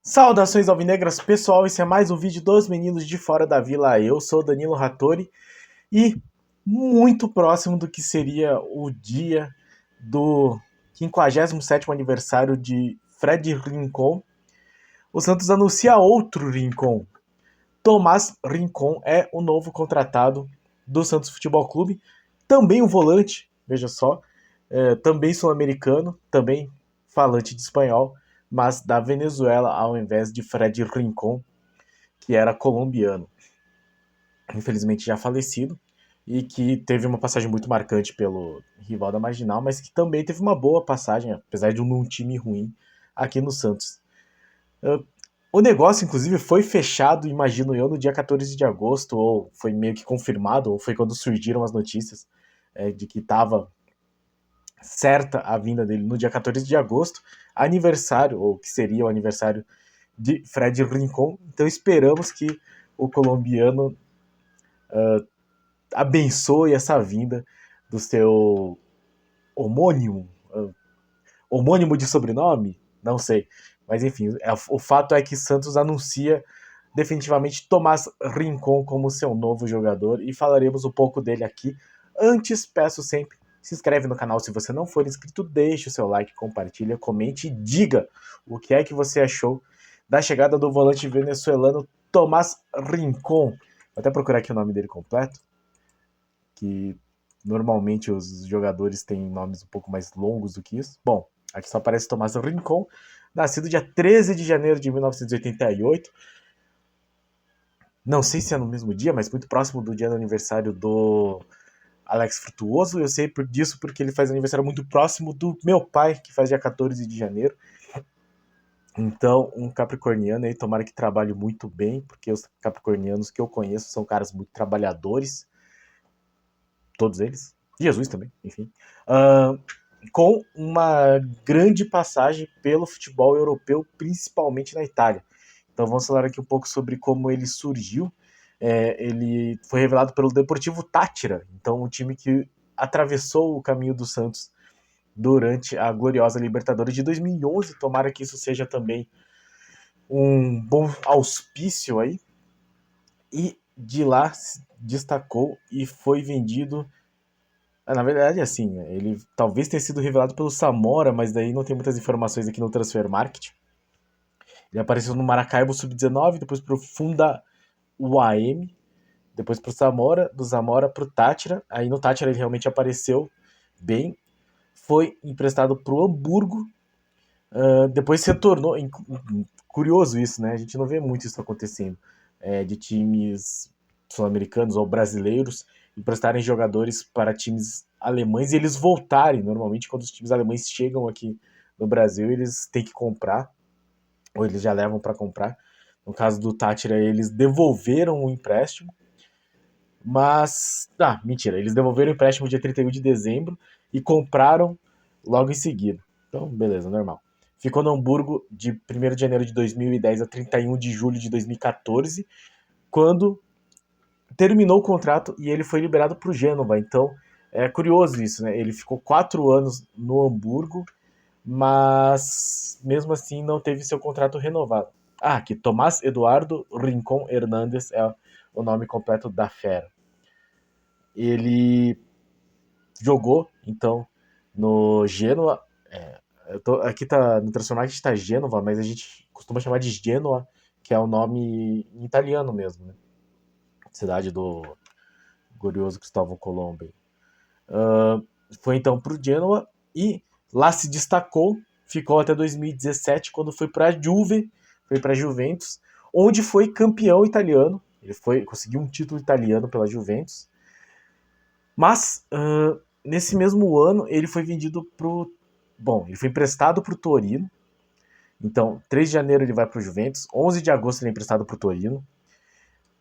Saudações alvinegras, pessoal, esse é mais um vídeo dos meninos de fora da vila. Eu sou Danilo Rattori e muito próximo do que seria o dia do 57º aniversário de Fred Rincon, o Santos anuncia outro Rincon. Tomás Rincon é o novo contratado do Santos Futebol Clube, também um volante, veja só, também sul-americano, também falante de espanhol, mas da Venezuela ao invés de Fred Rincon, que era colombiano, infelizmente já falecido, e que teve uma passagem muito marcante pelo rival da Marginal, mas que também teve uma boa passagem, apesar de um time ruim, aqui no Santos. O negócio, inclusive, foi fechado, imagino eu, no dia 14 de agosto, ou foi meio que confirmado, ou foi quando surgiram as notícias de que estava certa a vinda dele no dia 14 de agosto, aniversário, ou que seria o aniversário de Fred Rincon. Então esperamos que o colombiano abençoe essa vinda do seu homônimo, homônimo de sobrenome? Não sei. Mas enfim, o fato é que Santos anuncia definitivamente Tomás Rincon como seu novo jogador e falaremos um pouco dele aqui. Antes, peço sempre, se inscreve no canal se você não for inscrito, deixe o seu like, compartilha, comente e diga o que é que você achou da chegada do volante venezuelano Tomás Rincon. Vou até procurar aqui o nome dele completo, que normalmente os jogadores têm nomes um pouco mais longos do que isso. Bom, aqui só aparece Tomás Rincon, nascido dia 13 de janeiro de 1988. Não sei se é no mesmo dia, mas muito próximo do dia do aniversário do Alex Frutuoso. Eu sei disso porque ele faz aniversário muito próximo do meu pai, que faz dia 14 de janeiro. Então, um capricorniano aí, tomara que trabalhe muito bem, porque os capricornianos que eu conheço são caras muito trabalhadores. Todos eles. Jesus também, enfim. Com uma grande passagem pelo futebol europeu, principalmente na Itália. Então vamos falar aqui um pouco sobre como ele surgiu. Ele foi revelado pelo Deportivo Táchira, então um time que atravessou o caminho do Santos durante a gloriosa Libertadores de 2011. Tomara que isso seja também um bom auspício aí. E de lá se destacou e foi vendido. Na verdade, assim, ele talvez tenha sido revelado pelo Samora, mas daí não tem muitas informações aqui no Transfer Market. Ele apareceu no Maracaibo Sub-19, depois pro Funda UAM, depois pro Zamora, do Zamora pro Táchira. Aí no Táchira ele realmente apareceu bem. Foi emprestado pro Hamburgo. Depois se retornou. Curioso isso, né? A gente não vê muito isso acontecendo. De times sul-americanos ou brasileiros emprestarem jogadores para times alemães e eles voltarem. Normalmente, quando os times alemães chegam aqui no Brasil, eles têm que comprar, ou eles já levam para comprar. No caso do Táchira, eles devolveram o empréstimo, mas... mentira, eles devolveram o empréstimo dia 31 de dezembro e compraram logo em seguida. Então, beleza, normal. Ficou no Hamburgo de 1º de janeiro de 2010 a 31 de julho de 2014, quando terminou o contrato e ele foi liberado para o Gênova. Então, é curioso isso, né? Ele ficou 4 anos no Hamburgo, mas mesmo assim não teve seu contrato renovado. Aqui, Tomás Eduardo Rincon Hernández é o nome completo da fera. Ele jogou, então, no Genoa. Aqui tá no Transformar está Gênova, mas a gente costuma chamar de Genoa, que é o nome em italiano mesmo, né? Cidade do glorioso Cristóvão Colombo. Foi então para o Genoa e lá se destacou, ficou até 2017, quando foi para a Juve, foi para a Juventus, onde foi campeão italiano. Ele conseguiu um título italiano pela Juventus. Mas nesse mesmo ano ele foi vendido ele foi emprestado para o Torino. Então, 3 de janeiro ele vai para o Juventus, 11 de agosto ele é emprestado para o Torino,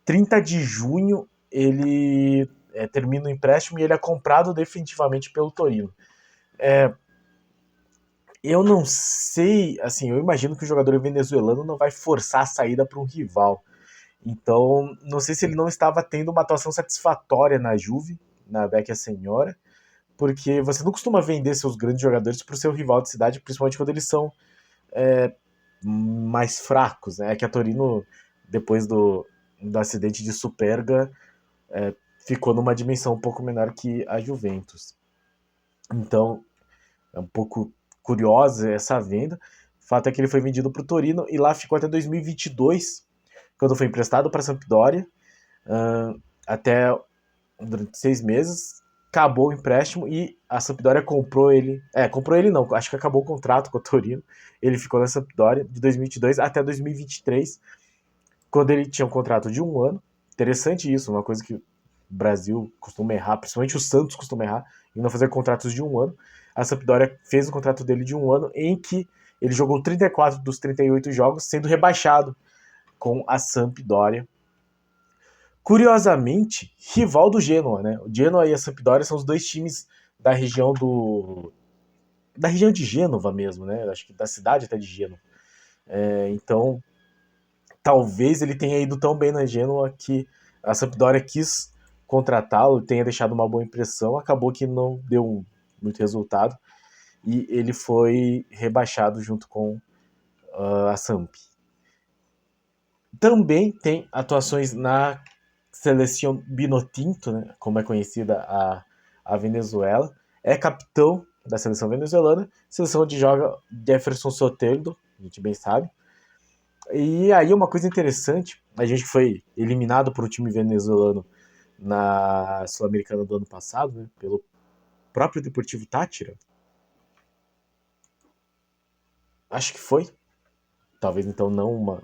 30 de junho ele termina o empréstimo e ele é comprado definitivamente pelo Torino. Eu não sei, assim, eu imagino que o jogador venezuelano não vai forçar a saída para um rival. Então, não sei se ele não estava tendo uma atuação satisfatória na Juve, na Vecchia Senhora, porque você não costuma vender seus grandes jogadores para o seu rival de cidade, principalmente quando eles são mais fracos, né? É que a Torino, depois do acidente de Superga, ficou numa dimensão um pouco menor que a Juventus. Então, é um pouco curiosa essa venda. O fato é que ele foi vendido para o Torino e lá ficou até 2022, quando foi emprestado para a Sampdoria, até durante 6 meses. Acabou o empréstimo e a Sampdoria comprou ele. Comprou ele não, acho que acabou o contrato com o Torino. Ele ficou na Sampdoria de 2022 até 2023, quando ele tinha um contrato de 1 ano. Interessante isso, uma coisa que o Brasil costuma errar, principalmente o Santos costuma errar, em não fazer contratos de 1 ano. A Sampdoria fez o contrato dele de 1 ano, em que ele jogou 34 dos 38 jogos, sendo rebaixado com a Sampdoria. Curiosamente, rival do Genoa, né? O Genoa e a Sampdoria são os dois times da região da região de Gênova mesmo, né? Acho que da cidade até de Gênova. Então, talvez ele tenha ido tão bem na Genoa que a Sampdoria quis contratá-lo, tenha deixado uma boa impressão, acabou que não deu muito resultado e ele foi rebaixado junto com a Samp. Também tem atuações na Seleção Vinotinto, né, como é conhecida a Venezuela. É capitão da seleção venezuelana, seleção onde joga Jefferson Soteldo, a gente bem sabe. E aí uma coisa interessante, a gente foi eliminado por um time venezuelano na Sul-Americana do ano passado, né, pelo próprio Deportivo Táchira. Acho que foi. Talvez então não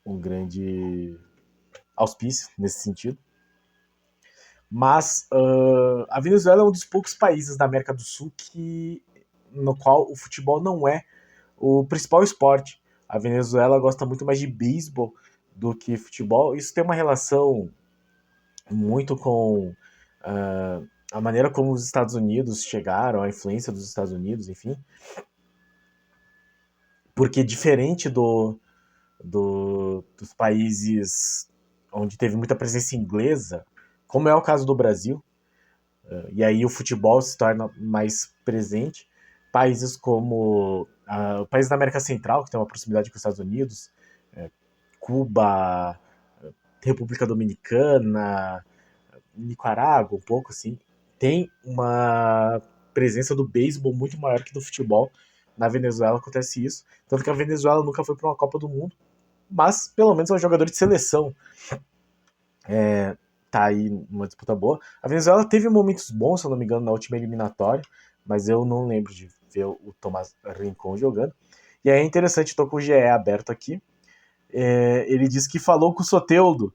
um grande auspício nesse sentido. Mas a Venezuela é um dos poucos países da América do Sul no qual o futebol não é o principal esporte. A Venezuela gosta muito mais de beisebol do que futebol. Isso tem uma relação muito com a maneira como os Estados Unidos chegaram, a influência dos Estados Unidos, enfim. Porque diferente dos países onde teve muita presença inglesa, como é o caso do Brasil, e aí o futebol se torna mais presente. Países como o país da América Central, que tem uma proximidade com os Estados Unidos, Cuba, República Dominicana, Nicarágua, um pouco assim, tem uma presença do beisebol muito maior que do futebol. Na Venezuela acontece isso. Tanto que a Venezuela nunca foi para uma Copa do Mundo, mas pelo menos é um jogador de seleção. Tá aí numa disputa boa. A Venezuela teve momentos bons, se eu não me engano, na última eliminatória, mas eu não lembro de ver o Tomás Rincón jogando. E aí é interessante, estou com o GE aberto aqui. Ele disse que falou com o Soteldo.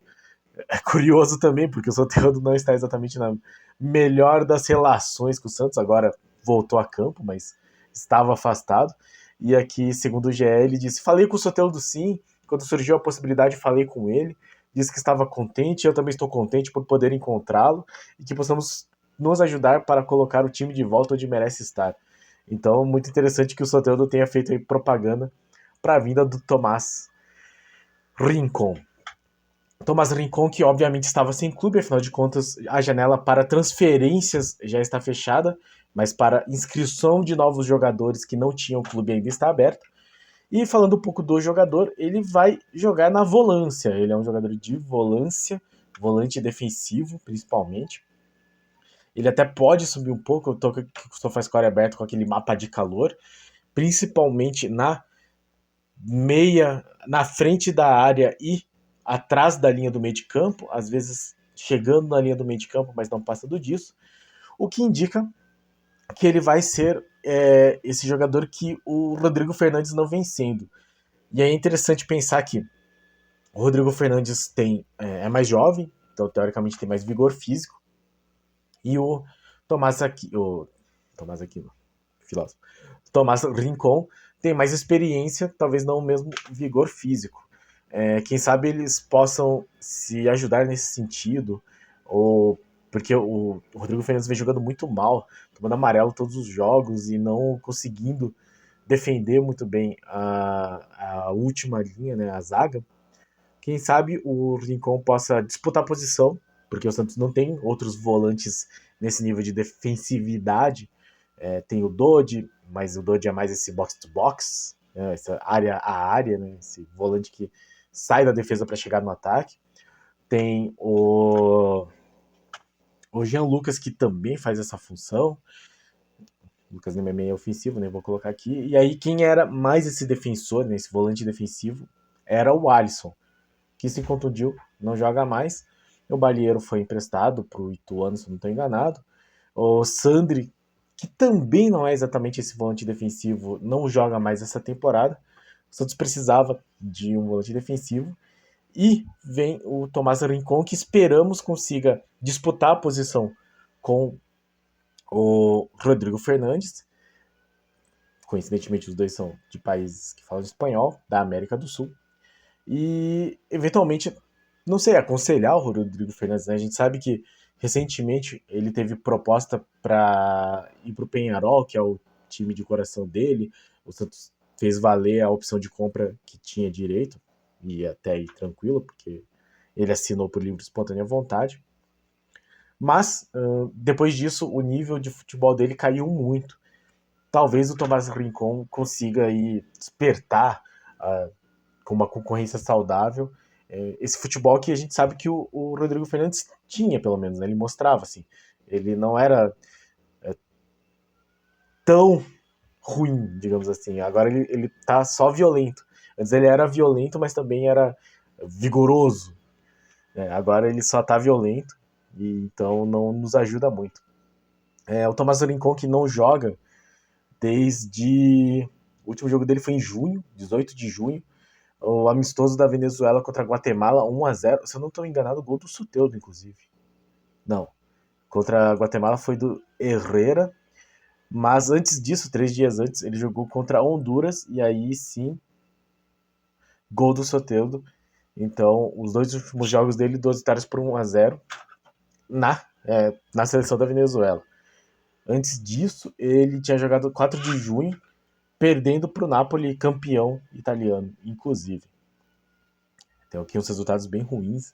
É curioso também, porque o Soteldo não está exatamente na melhor das relações com o Santos, agora voltou a campo, mas estava afastado. E aqui, segundo o GE, ele disse: falei com o Soteldo sim, quando surgiu a possibilidade, falei com ele, disse que estava contente, eu também estou contente por poder encontrá-lo e que possamos nos ajudar para colocar o time de volta onde merece estar. Então, muito interessante que o Soteldo tenha feito aí propaganda para a vinda do Tomás Rincón. Tomás Rincón, que obviamente estava sem clube, afinal de contas, a janela para transferências já está fechada, mas para inscrição de novos jogadores que não tinham clube ainda está aberta. E falando um pouco do jogador, ele vai jogar na volância. Ele é um jogador de volância, volante defensivo, principalmente. Ele até pode subir um pouco, eu tô com o SofaScore aberto com aquele mapa de calor, principalmente na frente da área e atrás da linha do meio de campo, às vezes chegando na linha do meio de campo, mas não passa disso, o que indica que ele vai ser esse jogador que o Rodrigo Fernandes não vem sendo. E é interessante pensar que o Rodrigo Fernandes é mais jovem, então teoricamente tem mais vigor físico, e o Tomás Aquino, filósofo, Tomás Rincón tem mais experiência, talvez não o mesmo vigor físico. Quem sabe eles possam se ajudar nesse sentido, ou porque o Rodrigo Fernandes vem jogando muito mal, tomando amarelo todos os jogos e não conseguindo defender muito bem a última linha, né, a zaga. Quem sabe o Rincón possa disputar a posição, porque o Santos não tem outros volantes nesse nível de defensividade. Tem o Dodge, mas o Dodge é mais esse box-to-box, né, essa área a área, né, esse volante que sai da defesa para chegar no ataque. Tem o Jean Lucas, que também faz essa função. O Lucas Lima é meio ofensivo, né? Vou colocar aqui. E aí, quem era mais esse defensor, né, esse volante defensivo, era o Alisson, que se contundiu, não joga mais. O Balieiro foi emprestado para o Ituano, se não estou enganado. O Sandri, que também não é exatamente esse volante defensivo, não joga mais essa temporada. O Santos precisava de um volante defensivo. E vem o Tomás Rincon, que esperamos consiga disputar a posição com o Rodrigo Fernandes. Coincidentemente, os dois são de países que falam espanhol, da América do Sul. E, eventualmente, não sei, aconselhar o Rodrigo Fernandes, né? A gente sabe que, recentemente, ele teve proposta para ir para o Peñarol, que é o time de coração dele. O Santos fez valer a opção de compra que tinha direito, e até aí tranquilo, porque ele assinou por livre e espontânea vontade. Mas, depois disso, o nível de futebol dele caiu muito. Talvez o Tomás Rincon consiga aí despertar com uma concorrência saudável esse futebol que a gente sabe que o Rodrigo Fernandes tinha, pelo menos, né? Ele mostrava, assim. Ele não era tão ruim, digamos assim. Agora ele tá só violento. Antes ele era violento, mas também era vigoroso. Agora ele só tá violento, e então não nos ajuda muito. O Tomás Rincon, que não joga desde... O último jogo dele foi em junho, 18 de junho, o amistoso da Venezuela contra a Guatemala, 1-0. Se eu não estou enganado, o gol do Soteldo, inclusive. Não. Contra a Guatemala foi do Herrera. Mas antes disso, 3 dias antes, ele jogou contra Honduras. E aí sim, gol do Soteldo. Então, os dois últimos jogos dele, 2 vitórias por 1-0 na seleção da Venezuela. Antes disso, ele tinha jogado 4 de junho, perdendo para o Napoli, campeão italiano, inclusive. Tem aqui uns resultados bem ruins.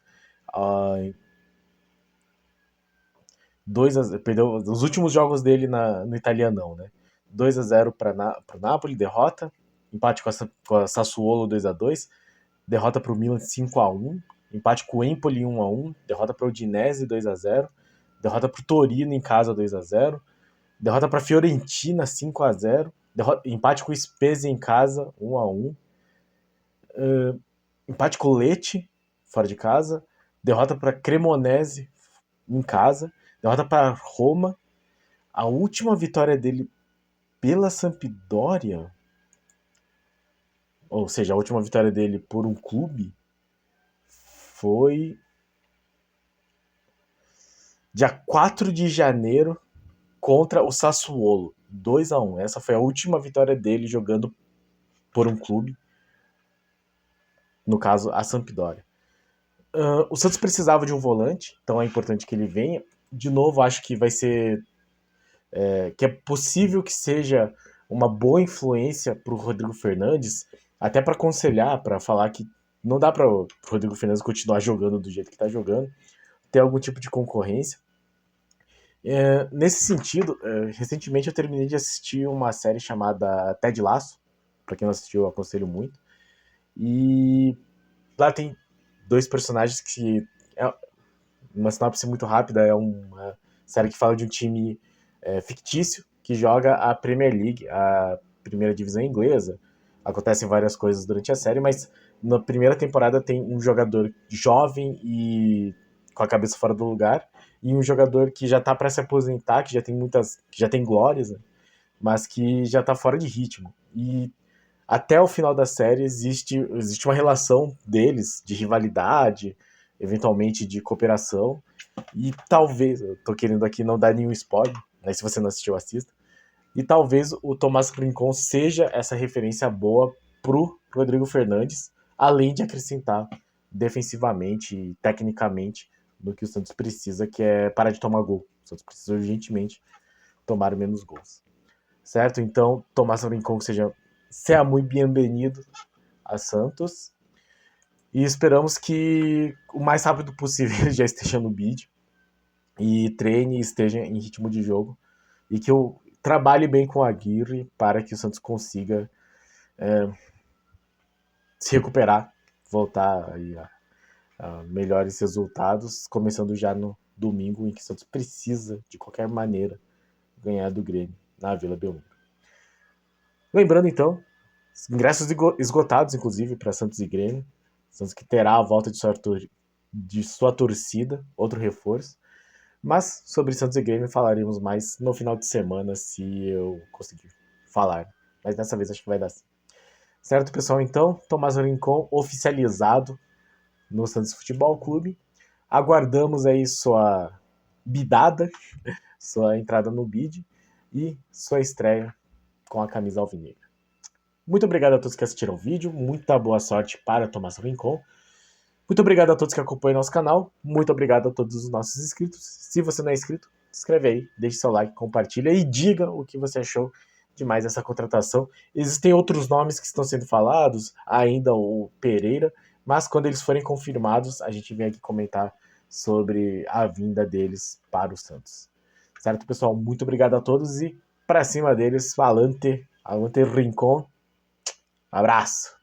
Perdeu os últimos jogos dele no Italianão, né? 2-0 para o Napoli, derrota. Empate com a Sassuolo, 2-2. Derrota para o Milan, 5-1. Empate com o Empoli, 1-1. Derrota para o Udinese, 2-0. Derrota para o Torino em casa, 2-0. Derrota para a Fiorentina, 5-0. Empate com o Spezia em casa, 1-1. Empate com o Lecce, fora de casa. Derrota para Cremonese em casa. Derrota para Roma. A última vitória dele pela Sampdoria, ou seja, a última vitória dele por um clube, foi dia 4 de janeiro contra o Sassuolo, 2-1. Essa foi a última vitória dele jogando por um clube, no caso, a Sampdoria. O Santos precisava de um volante, então é importante que ele venha. De novo, acho que vai ser... que é possível que seja uma boa influência para o Rodrigo Fernandes, até para aconselhar, para falar que não dá para o Rodrigo Fernandes continuar jogando do jeito que está jogando, ter algum tipo de concorrência. Nesse sentido, recentemente eu terminei de assistir uma série chamada Ted Lasso. Para quem não assistiu, eu aconselho muito. E lá tem 2 personagens que... uma sinopse muito rápida, é uma série que fala de um time fictício que joga a Premier League, a primeira divisão inglesa. Acontecem várias coisas durante a série, mas na primeira temporada tem um jogador jovem e com a cabeça fora do lugar, e um jogador que já tá para se aposentar, que já tem glórias, né? Mas que já tá fora de ritmo. E até o final da série existe uma relação deles de rivalidade, eventualmente de cooperação, e talvez, eu tô querendo aqui não dar nenhum spoiler, né, se você não assistiu, assista, e talvez o Tomás Rincon seja essa referência boa pro Rodrigo Fernandes, além de acrescentar defensivamente e tecnicamente no que o Santos precisa, que é parar de tomar gol. O Santos precisa urgentemente tomar menos gols. Certo? Então, Tomás Rincon seja muito bem-vindo a Santos. E esperamos que o mais rápido possível ele já esteja no bid. e treine e esteja em ritmo de jogo e que eu trabalhe bem com a Aguirre para que o Santos consiga se recuperar, voltar aí a melhores resultados, começando já no domingo, em que o Santos precisa, de qualquer maneira, ganhar do Grêmio na Vila Belmiro. Lembrando então, ingressos esgotados, inclusive, para Santos e Grêmio. Santos que terá a volta de sua torcida, outro reforço. Mas sobre Santos e Grêmio falaremos mais no final de semana, se eu conseguir falar. Mas dessa vez acho que vai dar sim. Certo, pessoal? Então, Tomás Rincon oficializado no Santos Futebol Clube. Aguardamos aí sua bidada, sua entrada no bid e sua estreia com a camisa alvinegra. Muito obrigado a todos que assistiram o vídeo, muita boa sorte para Tomás Rincon. Muito obrigado a todos que acompanham nosso canal, muito obrigado a todos os nossos inscritos. Se você não é inscrito, se inscreve aí, deixe seu like, compartilha e diga o que você achou de mais essa contratação. Existem outros nomes que estão sendo falados, ainda o Pereira, mas quando eles forem confirmados, a gente vem aqui comentar sobre a vinda deles para o Santos. Certo, pessoal? Muito obrigado a todos e para cima deles, Avante Rincon. Abraço!